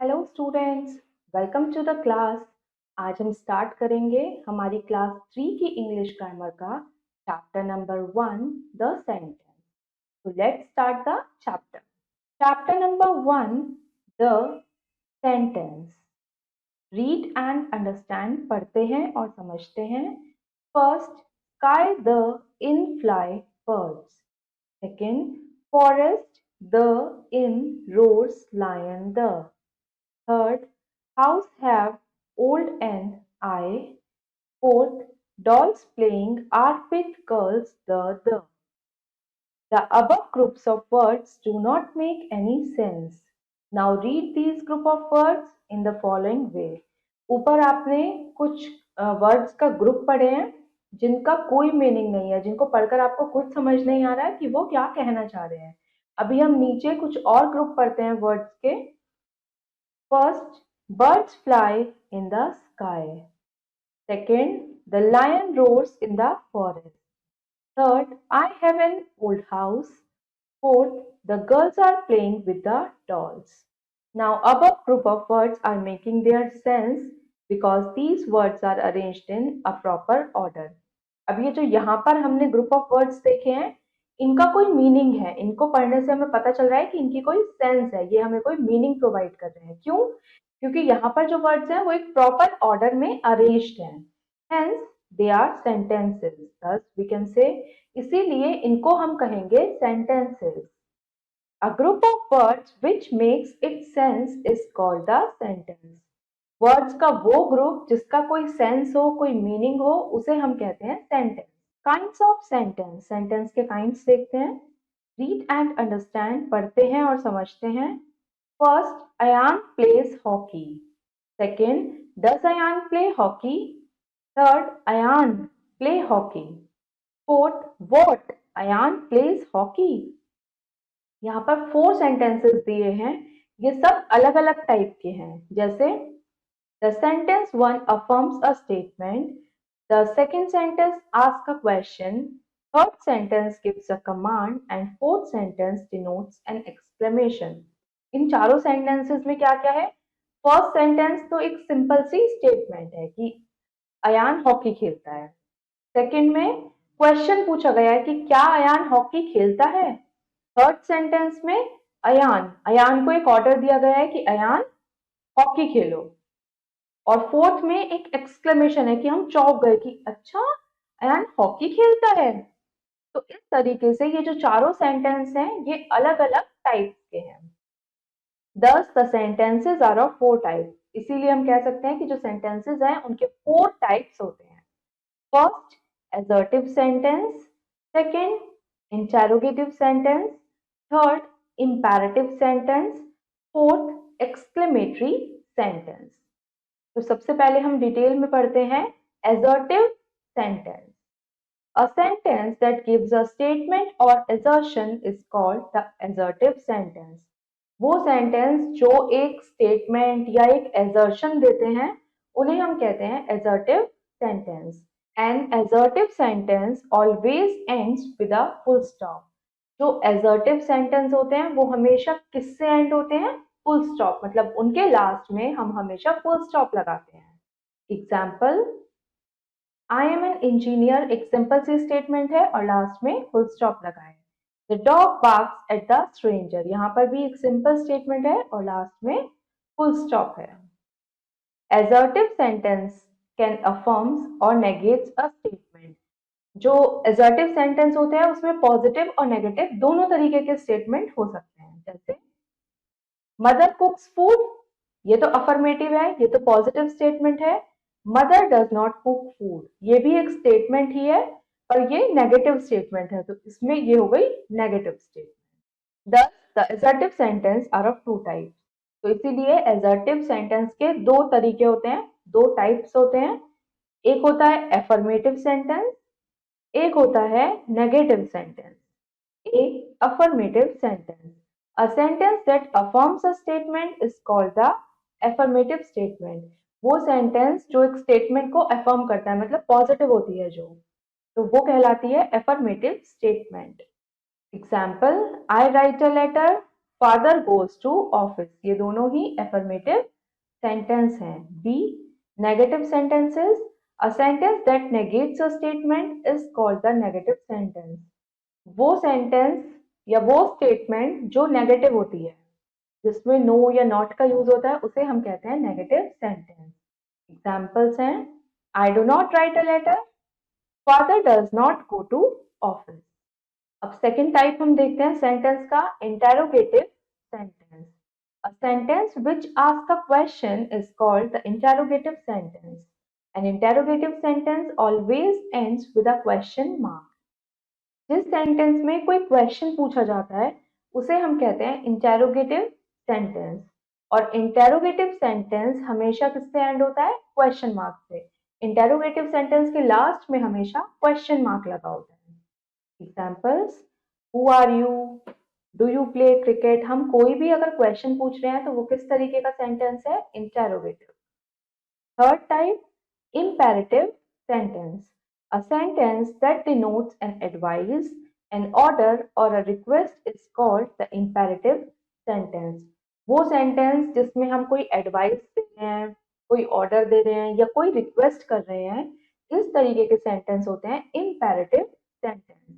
Hello students, welcome to the class. आज हम start करेंगे हमारी क्लास 3 की इंग्लिश ग्रामर का चैप्टर नंबर 1 द सेंटेंस। तो let's start the chapter. Chapter number 1 the sentence. Read and understand, पढ़ते हैं और समझते हैं। First, sky the in fly birds. Second, forest the in roars lion the. Third, house have old and I. Fourth, dolls playing are with girls the. The above groups of words do not make any sense. Now read these group of words in the following way. ऊपर आपने कुछ words का group पढ़े हैं जिनका कोई meaning नहीं है, जिनको पढ़कर आपको खुद समझ नहीं आ रहा है कि वो क्या कहना चाह रहे हैं। अभी हम नीचे कुछ और ग्रुप पढ़ते हैं वर्ड्स के। First, birds fly in the sky. Second, the lion roars in the forest. Third, I have an old house. Fourth, the girls are playing with the dolls. Now, above group of words are making their sense because these words are arranged in a proper order. अब ये जो यहाँ पर हमने group of words देखे हैं, इनका कोई मीनिंग है। इनको पढ़ने से हमें पता चल रहा है कि इनकी कोई सेंस है, ये हमें कोई मीनिंग प्रोवाइड कर रहे हैं। क्यों? क्योंकि यहाँ पर जो वर्ड्स हैं वो एक प्रॉपर ऑर्डर में अरेंज्ड हैं। Hence they are sentences. Thus we can say, इसीलिए इनको हम कहेंगे सेंटेंसेस। A group of words which makes it sense is called the sentence. Words का वो ग्रुप जिसका कोई सेंस हो, कोई मीनिंग हो, उसे हम कहते हैं sentence. Kinds of sentence, sentence के काइंड्स देखते हैं। रीड एंड अंडरस्टैंड, पढ़ते हैं और समझते हैं। First, Ayan plays hockey. Second, does Ayan play hockey? Third, Ayan play hockey. Fourth, what Ayan plays hockey. यहाँ पर 4 सेंटेंसेस दिए हैं, ये सब अलग अलग टाइप के हैं। जैसे the sentence 1 affirms a statement, the second sentence asks a question, third sentence gives a command and fourth sentence denotes an exclamation. इन चारों सेंटेंसेस में क्या क्या है? फर्स्ट सेंटेंस तो एक सिंपल सी स्टेटमेंट है कि अयान हॉकी खेलता है। सेकंड में क्वेश्चन पूछा गया है कि क्या अयान हॉकी खेलता है। थर्ड सेंटेंस में अयान को एक ऑर्डर दिया गया है कि अयान हॉकी खेलो। और फोर्थ में एक एक्सक्लेमेशन है कि हम चौंक गए कि अच्छा अयान हॉकी खेलता है। तो इस तरीके से ये जो चारों सेंटेंस हैं ये अलग अलग टाइप के हैं। Thus the sentences are of 4 types. इसीलिए हम कह सकते हैं कि जो सेंटेंसेस हैं उनके 4 टाइप्स होते हैं। First, assertive sentence. Second, interrogative sentence. Third, imperative sentence. Fourth, exclamatory sentence. तो सबसे पहले हम डिटेल में पढ़ते हैं assertive sentence. A sentence that gives a statement or assertion is called the assertive sentence. वो सेंटेंस जो एक स्टेटमेंट या एक assertion देते हैं उन्हें हम कहते हैं assertive sentence. An assertive sentence always ends with a full stop. जो assertive sentence होते हैं वो हमेशा किससे एंड होते हैं? फुल स्टॉप, मतलब उनके लास्ट में हम हमेशा फुल स्टॉप लगाते हैं। Example, I am an engineer एक सिंपल सी स्टेटमेंट है और लास्ट में फुल स्टॉप लगा है। The dog barks at the stranger, यहाँ पर भी एक सिंपल स्टेटमेंट है और लास्ट में फुल स्टॉप है। assertive sentence can affirms or negates a statement. जो assertive sentence होते हैं उसमें पॉजिटिव और नेगेटिव दोनों तरीके के स्टेटमेंट हो सकते हैं। जैसे मदर कुक्स फूड, ये तो अफर्मेटिव है, ये तो पॉजिटिव स्टेटमेंट है। Mother does not cook food, ये भी एक स्टेटमेंट ही है पर ये नेगेटिव स्टेटमेंट है, तो इसमें ये हो गई negative statement. Thus, the assertive sentence are of 2 types. तो इसीलिए assertive sentence के 2 तरीके होते हैं, 2 टाइप्स होते हैं। एक होता है affirmative sentence, एक होता है negative sentence। A affirmative sentence. A sentence that affirms a statement is called the affirmative statement. वो सेंटेंस जो एक स्टेटमेंट को अफर्म करता है, मतलब पॉजिटिव होती है जो, तो वो कहलाती है affirmative statement. Example, I write a letter, father goes to office, ये दोनों ही एफर्मेटिव सेंटेंस हैं। B, negative sentences, a sentence that negates a statement is called the negative sentence. वो सेंटेंस या वो स्टेटमेंट जो नेगेटिव होती है, जिसमें नो या नॉट का यूज होता है, उसे हम कहते हैं नेगेटिव सेंटेंस। एग्जाम्पल्स हैं, I do not write a letter, father does not go to office. अब सेकेंड टाइप हम देखते हैं सेंटेंस का, interrogative sentence. A sentence which ask a question is called the interrogative sentence. An interrogative sentence always ends with a question mark. जिस सेंटेंस में कोई question पूछा जाता है उसे हम कहते हैं इंटेरोगेटिव सेंटेंस। और इंटेरोगेटिव सेंटेंस हमेशा किससे एंड होता है? क्वेश्चन मार्क से। इंटेरोगेटिव सेंटेंस के लास्ट में हमेशा क्वेश्चन मार्क लगा होता है। Examples, who are you, do you play cricket. हम कोई भी अगर क्वेश्चन पूछ रहे हैं तो वो किस तरीके का सेंटेंस है? Interrogative. Third type, imperative sentence. A sentence that denotes an advice, an order, or a request is called the imperative sentence. वो sentence जिसमें हम कोई advice दे रहे हैं, कोई order दे रहे हैं या कोई request कर रहे हैं, इस तरीके के sentence होते हैं imperative sentence.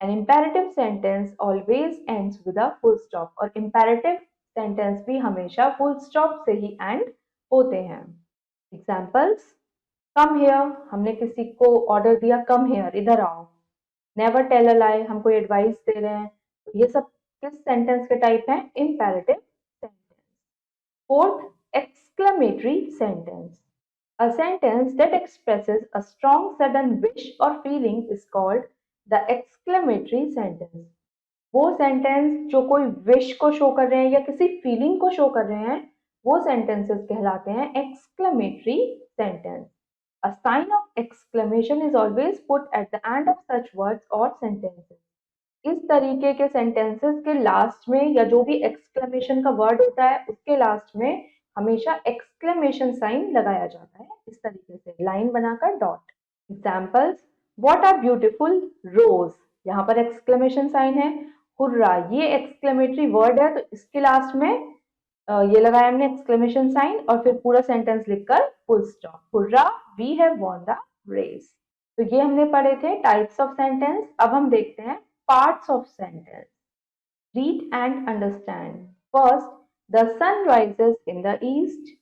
An imperative sentence always ends with a full stop और imperative sentence भी हमेशा full stop से ही end होते हैं। एग्जाम्पल्स, कम हेयर, हमने किसी को ऑर्डर दिया कम हेयर, इधर आओ। नेवर टेल अ लाई, हम कोई एडवाइस दे रहे हैं। तो ये सब किस सेंटेंस के टाइप हैं? Imperative sentence. Fourth, exclamatory sentence. A sentence that expresses a strong sudden wish or feeling is called the exclamatory sentence. वो सेंटेंस जो कोई विश को शो कर रहे हैं या किसी फीलिंग को शो कर रहे हैं, वो सेंटेंसेस कहलाते हैं exclamatory sentence. A sign of exclamation is always put at the end of such words or sentences. इस तरीके के सेंटेंसेस के लास्ट में या जो भी एक्सक्लेमेशन का वर्ड होता है उसके लास्ट में हमेशा एक्सक्लेमेशन साइन लगाया जाता है, इस तरीके से लाइन बनाकर dot. Examples, what are beautiful rose, यहाँ पर एक्सक्लेमेशन साइन है। हुर्रा, ये एक्सक्लेमेटरी वर्ड है तो इसके लास्ट में ये लगाया हमने एक्सक्लेमेशन साइन और फिर पूरा सेंटेंस लिखकर full stop. Hurray, we have won the race. तो ये हमने पढ़े थे टाइप्स ऑफ सेंटेंस। अब हम देखते हैं parts of sentence. Read and understand. First, the sun rises in the east.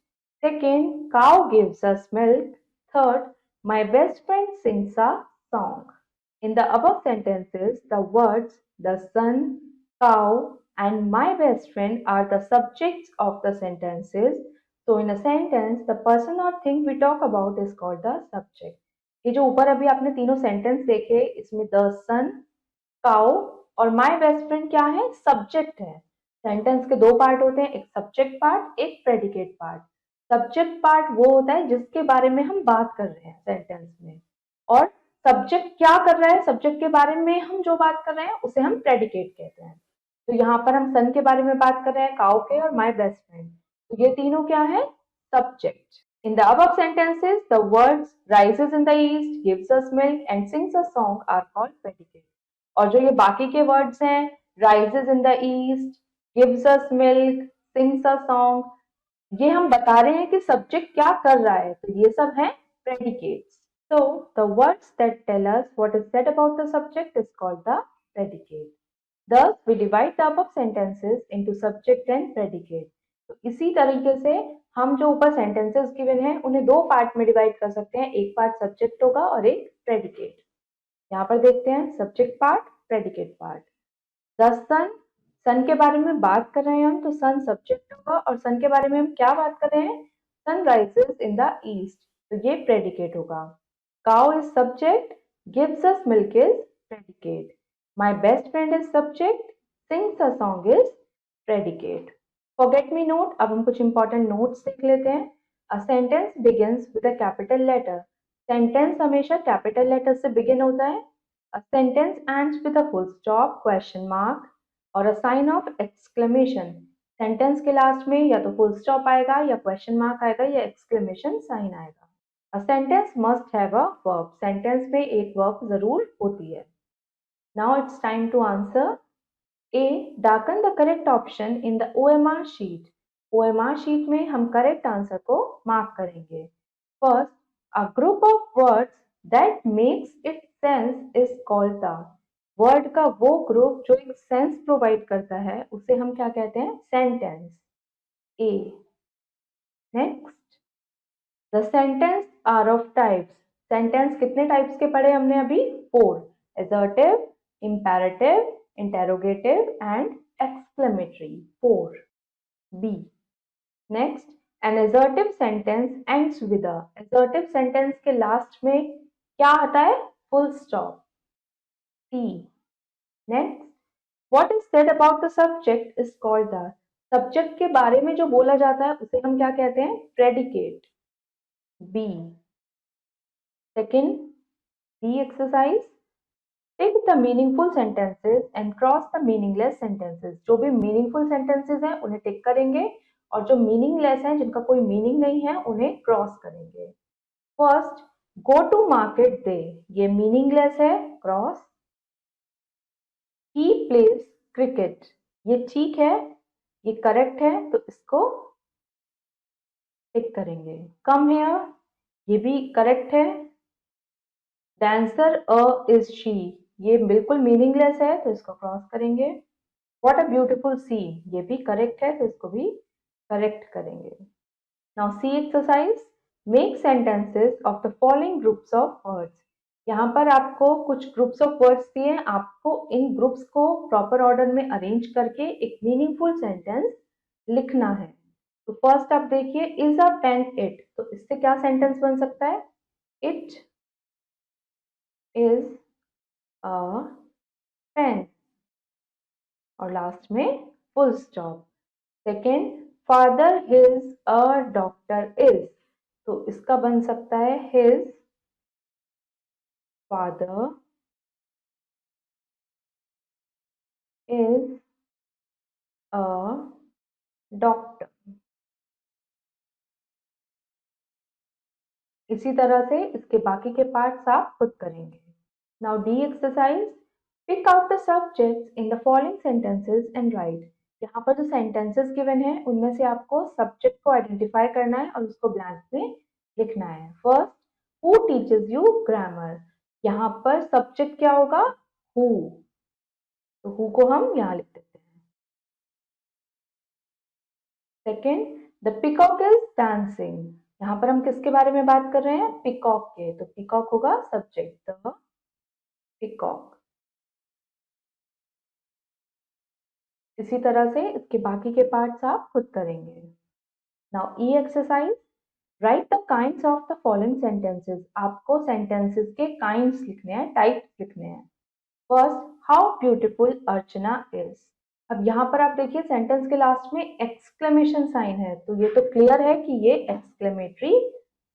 Second, cow gives us milk. Third, my best friend sings a song. In the above sentences, the words the sun, cow, and my best friend are the subjects of the sentences. So, in a sentence, the person or thing we talk about is called the subject. ये जो ऊपर अभी आपने तीनों sentence देखे, इसमें the sun, cow और my best friend क्या है? सब्जेक्ट है। सेंटेंस के दो पार्ट होते हैं, एक सब्जेक्ट पार्ट, एक प्रेडिकेट पार्ट। सब्जेक्ट पार्ट वो होता है जिसके बारे में हम बात कर रहे हैं सेंटेंस में, और सब्जेक्ट क्या कर रहा है, सब्जेक्ट के बारे में हम जो बात कर रहे हैं उसे हम प्रेडिकेट कहते हैं। तो यहाँ पर हम सन के बारे में बात कर रहे हैं, काउ के और माय बेस्ट फ्रेंड, तो ये तीनों क्या है? Subject. In the above sentences, the words rises in the east, gives us milk and sings a song are called predicate. और जो ये बाकी के वर्ड्स हैं, rises in the east, gives us milk, sings a song, ये हम बता रहे हैं कि सब्जेक्ट क्या कर रहा है, तो ये सब है predicates. So the words that tell us what is said about the subject is called the predicate. Thus we divide the above sentences into subject and predicate. तो इसी तरीके से हम जो ऊपर सेंटेंसेस गिवन हैं उन्हें दो पार्ट में डिवाइड कर सकते हैं, एक पार्ट सब्जेक्ट होगा और एक प्रेडिकेट। यहाँ पर देखते हैं subject part, predicate part. The sun, sun के बारे में बात कर रहे हैं हम तो सन सब्जेक्ट होगा, और सन के बारे में हम क्या बात कर रहे हैं? Sun rises in the east, तो ये प्रेडिकेट होगा। Cow is subject, gives us milk is predicate, my best friend is subject, sings a song is predicate. Forget me not, अब हम कुछ इंपॉर्टेंट नोट्स देख लेते हैं। A sentence begins with a capital letter, sentence हमेशा capital letter से begin होता है। A sentence ends with a full stop, question mark और a sign of exclamation. Sentence के लास्ट में या तो फुल स्टॉप आएगा या क्वेश्चन मार्क आएगा या एक्सक्लेमेशन साइन आएगा। A sentence must have a verb. Sentence में एक वर्ब जरूर होती है। Now it's time to answer. A. Darken the correct option in the OMR sheet. OMR sheet में हम correct answer को mark करेंगे. First, a group of words that makes its sense is called the. Word का वो group जो एक sense provide करता है उसे हम क्या कहते हैं? Sentence. A. Next, the sentence are of types. Sentence कितने types के पढ़े हमने अभी? 4. Assertive, imperative, interrogative and exclamatory. 4. B. Next, an assertive sentence ends with a. Assertive sentence के last में क्या आता है? Full stop. C. Next, what is said about the subject is called the. Subject के बारे में जो बोला जाता है उसे हम क्या कहते हैं? Predicate. B. Second, B exercise. Take the meaningful sentences and cross the meaningless sentences. जो भी meaningful sentences हैं उन्हें टिक करेंगे और जो meaningless हैं जिनका कोई meaning नहीं है उन्हें cross करेंगे. First, go to market day. ये meaningless है, cross. He plays cricket. ये ठीक है, ये correct है तो इसको टिक करेंगे. Come here. ये भी correct है. Dancer is she. ये बिल्कुल मीनिंगलेस है तो इसको क्रॉस करेंगे. What a beautiful sea. ये भी करेक्ट है तो इसको भी करेक्ट करेंगे. Now C exercise. Make sentences of the following groups of words. यहाँ पर आपको कुछ ग्रुप्स ऑफ वर्ड्स दिए हैं. आपको इन ग्रुप्स को प्रॉपर ऑर्डर में अरेंज करके एक मीनिंगफुल सेंटेंस लिखना है. तो फर्स्ट आप देखिए, इज अ पेन इट. तो इससे क्या सेंटेंस बन सकता है? इट is a pen और लास्ट में full stop. Second, father his a doctor is. तो इसका बन सकता है his father is a doctor. इसी तरह से इसके बाकी के पार्ट्स आप खुद करेंगे. Now the exercise. Pick out the subjects in the following sentences and write. यहाँ पर जो सेंटेंसेस गिवन है उनमें से आपको सब्जेक्ट को आइडेंटिफाई करना है और उसको ब्लैंक में लिखना है. First, who teaches you grammar. यहाँ पर सब्जेक्ट क्या होगा? हु. तो हु को हम यहाँ लिख देते हैं. Second, the peacock is dancing. यहाँ पर हम किसके बारे में बात कर रहे हैं? पिकॉक के. तो पिकॉक होगा सब्जेक्ट. The peacock. इसी तरह से इसके बाकी के पार्ट्स आप खुद करेंगे. Now E exercise. Right the kinds of the following sentences. आपको सेंटेंसेस के काइंड्स लिखने हैं, टाइप्स लिखने हैं. First, how beautiful Archana is. अब यहाँ पर आप देखिए सेंटेंस के लास्ट में एक्सक्लेमेशन साइन है तो ये तो क्लियर है कि ये एक्सक्लेमेटरी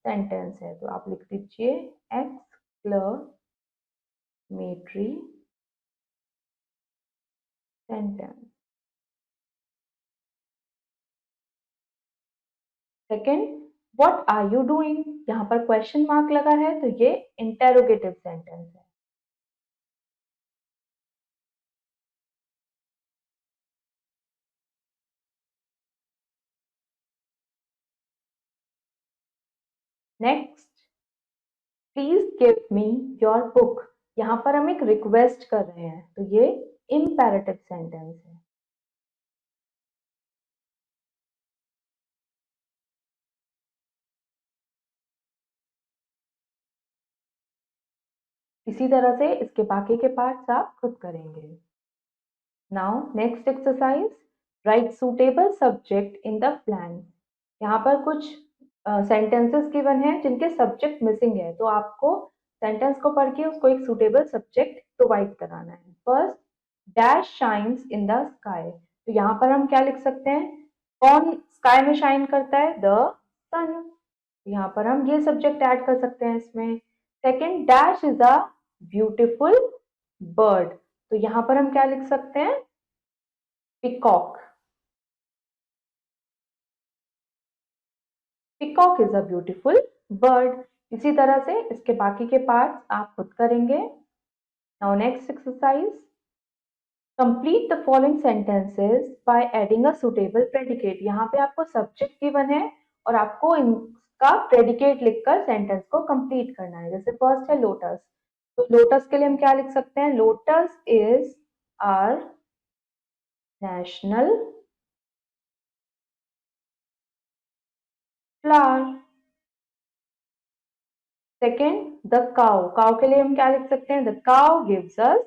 सेंटेंस है. तो आप लिख दीजिए exclamatory sentence. Second, what are you doing. यहाँ पर क्वेश्चन मार्क लगा है तो ये इंटेरोगेटिव सेंटेंस है. Next, please give me your book. यहाँ पर हम एक रिक्वेस्ट कर रहे हैं तो ये इम्पेरेटिव सेंटेंस है. इसी तरह से इसके बाकी के पार्ट्स आप खुद करेंगे. Now next exercise. Right suitable subject in the blank. यहाँ पर कुछ सेंटेंसेस गिवन है जिनके सब्जेक्ट मिसिंग है तो आपको सेंटेंस को पढ़ के उसको एक सुटेबल सब्जेक्ट प्रोवाइड कराना है. First, dash shines in the sky. तो यहाँ पर हम क्या लिख सकते हैं? कौन स्काई में शाइन करता है? द सन. यहाँ पर हम ये सब्जेक्ट ऐड कर सकते हैं इसमें. Second, dash is a beautiful bird. तो यहाँ पर हम क्या लिख सकते हैं? Peacock. Peacock is a beautiful bird. इसी तरह से इसके बाकी के पार्ट्स आप खुद करेंगे. Now next exercise. Complete the following sentences by adding a suitable predicate. यहाँ पे आपको सब्जेक्ट गिवन है और आपको इनका प्रेडिकेट लिखकर सेंटेंस को कंप्लीट करना है। जैसे फर्स्ट है लोटस, तो लोटस के लिए हम क्या लिख सकते हैं? Lotus is our national flower. Second, the cow, cow के लिए हम क्या लिख सकते हैं? The cow gives us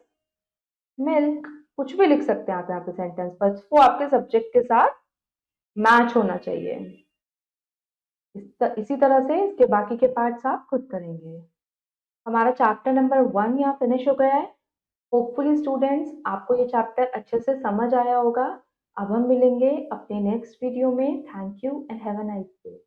milk. कुछ भी लिख सकते हैं आप यहाँ पे सेंटेंस, बस वो आपके सब्जेक्ट के साथ मैच होना चाहिए। इसी तरह से इसके बाकी के पार्ट्स आप खुद करेंगे। हमारा चैप्टर नंबर 1 यहाँ फिनिश हो गया है। होपफुली स्टूडेंट्स आपको ये चैप्टर अच्छे से समझ आया होगा। अब हम मिलेंगे अपने नेक्स्ट वीडियो में। Thank you and have a nice day.